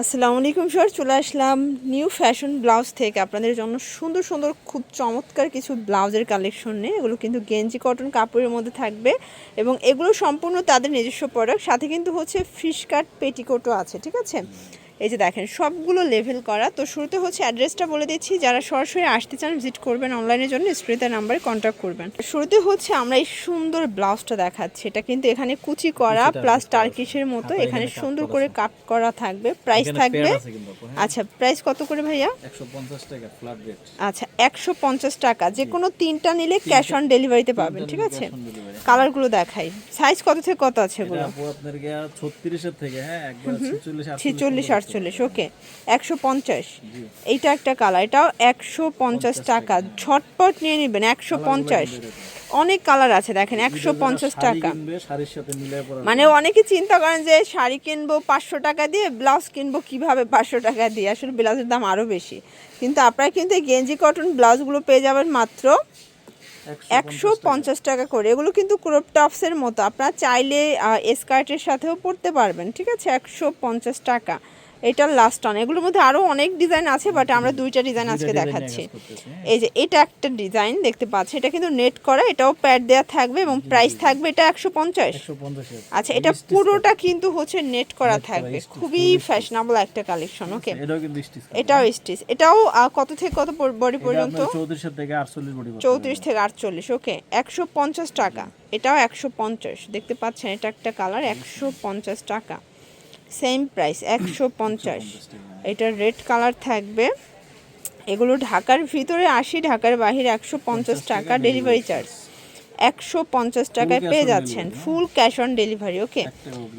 আসসালামু আলাইকুম স্যার, চলে আসলাম নিউ ফ্যাশন ব্লাউজ থেকে আপনাদের জন্য সুন্দর সুন্দর খুব চমৎকার কিছু ব্লাউজের কালেকশন নিয়ে। এগুলো কিন্তু গেঞ্জি কটন কাপড়ের মধ্যে থাকবে এবং এগুলো সম্পূর্ণ তাদের নিজস্ব প্রোডাক্ট। সাথে কিন্তু হচ্ছে ফিশ কাট পেটিকোটও আছে, ঠিক আছে। এই যে দেখেন সবগুলো লেভেল করা। তো শুরুতে হচ্ছে অ্যাড্রেসটা বলে দিচ্ছি, যারা সরাসরি আসতে চান ভিজিট করবেন অনলাইনের জন্য স্ক্রিনের নাম্বারে কন্ট্যাক্ট করবেন। শুরুতে হচ্ছে আমরা এই সুন্দর ব্লাউজটা দেখাচ্ছি। এটা কিন্তু এখানে কুচি করা প্লাস টার্কিশের মতো এখানে সুন্দর করে কাট করা থাকবে। প্রাইস থাকবে আচ্ছা, প্রাইস কত করে ভাইয়া? 150 টাকা ফ্ল্যাট রেট। আচ্ছা 150 টাকা, যে কোনো তিনটা নিলে ক্যাশ অন ডেলিভারিতে পাবেন, ঠিক আছে। কালারগুলো দেখাই, সাইজ কত থেকে কত আছে এগুলো? আপু আপনার কি 36 এর থেকে হ্যাঁ একবার 46 48 ওকে 150। এইটা একটা কালার, এটাও 150 টাকা, ঝটপট নিয়ে নেবেন 150। অনেক কালার আছে দেখেন 150 টাকা। শাড়ির সাথে মিলায় পরা, মানে অনেকে চিন্তা করেন যে শাড়ি কিনবো 500 টাকা দিয়ে, ব্লাউজ কিনবো কিভাবে 500 টাকা দিয়ে, আসলে ব্লাউজের দাম আরও বেশি। কিন্তু আপনারা কিন্তু এই গেঞ্জি কটন ব্লাউজগুলো পেয়ে যাবেন মাত্র 150 টাকা করে। এগুলো কিন্তু ক্রপ টপসের মতো, আপনারা চাইলে স্কার্টের সাথেও পরতে পারবেন, ঠিক আছে। 150 টাকা, এটা লাস্ট অন। এগুলোর মধ্যে আরও অনেক ডিজাইন আছে, বাট আমরা দুইটা ডিজাইন আজকে দেখাচ্ছি। এই যে এটা একটা ডিজাইন দেখতে পাচ্ছি, এটা কিন্তু নেট করা, এটাও প্যাড দেওয়া থাকবে এবং প্রাইস থাকবে এটা 150। আচ্ছা, এটা পুরোটা কিন্তু হচ্ছে নেট করা থাকবে, খুবই ফ্যাশনেবল একটা কালেকশন। ওকে, এটাও স্টিচ, এটাও কত থেকে কত বডি পর্যন্ত? 34 থেকে 48 বডি। 34 থেকে 48 ওকে 150 টাকা, এটাও 150। দেখতে পাচ্ছেন এটা একটা কালার 150 টাকা, সেম প্রাইস 150। এটা রেড কালার থাকবে। এগুলো ঢাকার ভিতরে 80, ঢাকার বাইরে 150 টাকা ডেলিভারি চার্জ। 150 টাকায় পেয়ে যাচ্ছেন ফুল ক্যাশ অন ডেলিভারি। ওকে,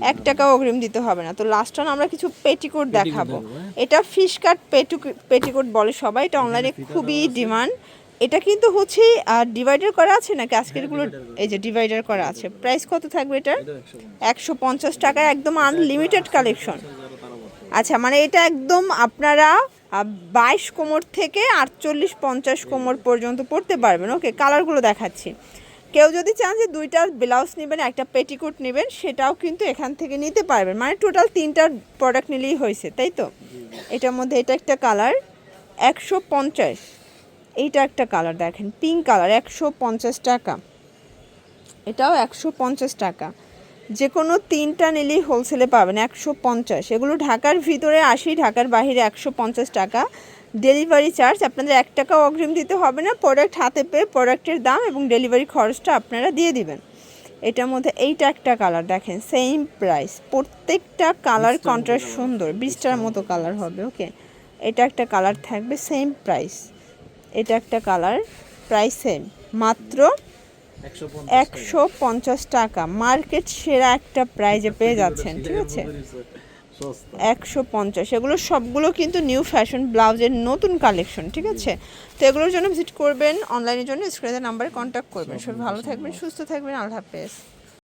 1 টাকাও অগ্রিম দিতে হবে না। তো লাস্ট অন আমরা কিছু পেটিকোট দেখাবো। এটা ফিশ কাট পেটিকোট বলে সবাই, এটা অনলাইনে খুবই ডিমান্ড। এটা কিন্তু হচ্ছে ডিভাইডার করা আছে নাকি আজকেরগুলো? এই যে ডিভাইডার করা আছে। প্রাইস কত থাকবে এটা? 150 টাকা, একদম আনলিমিটেড কালেকশন। আচ্ছা, মানে এটা একদম আপনারা 22 কোমর থেকে 48 50 কোমর পর্যন্ত পড়তে পারবেন। ওকে, কালারগুলো দেখাচ্ছি। কেউ যদি চান যে দুইটা ব্লাউজ নেবেন একটা পেটিকোট নেবেন, সেটাও কিন্তু এখান থেকে নিতে পারবেন, মানে টোটাল 3টা প্রোডাক্ট নিলেই হয়েছে, তাই তো। এটার মধ্যে এটা একটা কালার 150। এইটা একটা কালার দেখেন পিঙ্ক কালার 150 টাকা, এটাও 150 টাকা। যে কোনো তিনটা নিলেই হোলসেলে পাবেন 150। এগুলো ঢাকার ভিতরে 80, ঢাকার বাইরে 150 টাকা ডেলিভারি চার্জ। আপনাদের 1 টাকাও অগ্রিম দিতে হবে না, প্রোডাক্ট হাতে পেয়ে প্রোডাক্টের দাম এবং ডেলিভারি খরচটা আপনারা দিয়ে দিবেন। এটার মধ্যে এইটা একটা কালার দেখেন সেম প্রাইস, প্রত্যেকটা কালার কন্ট্রাস্ট সুন্দর, 20টার মতো কালার হবে। ওকে, এটা একটা কালার থাকবে সেম প্রাইস। এটা একটা কালার প্রাইস সেম, মাত্র 150 টাকা। মার্কেট সেরা একটা প্রাইজে পেয়ে যাচ্ছেন, ঠিক আছে। 150। এগুলো সবগুলো কিন্তু নিউ ফ্যাশন ব্লাউজের নতুন কালেকশন, ঠিক আছে। তো এগুলোর জন্য ভিজিট করবেন অনলাইনের জন্য স্ক্রিনের নাম্বারে কন্ট্যাক্ট করবেন। সবাই ভালো থাকবেন, সুস্থ থাকবেন, আল্লাহ হাফেজ।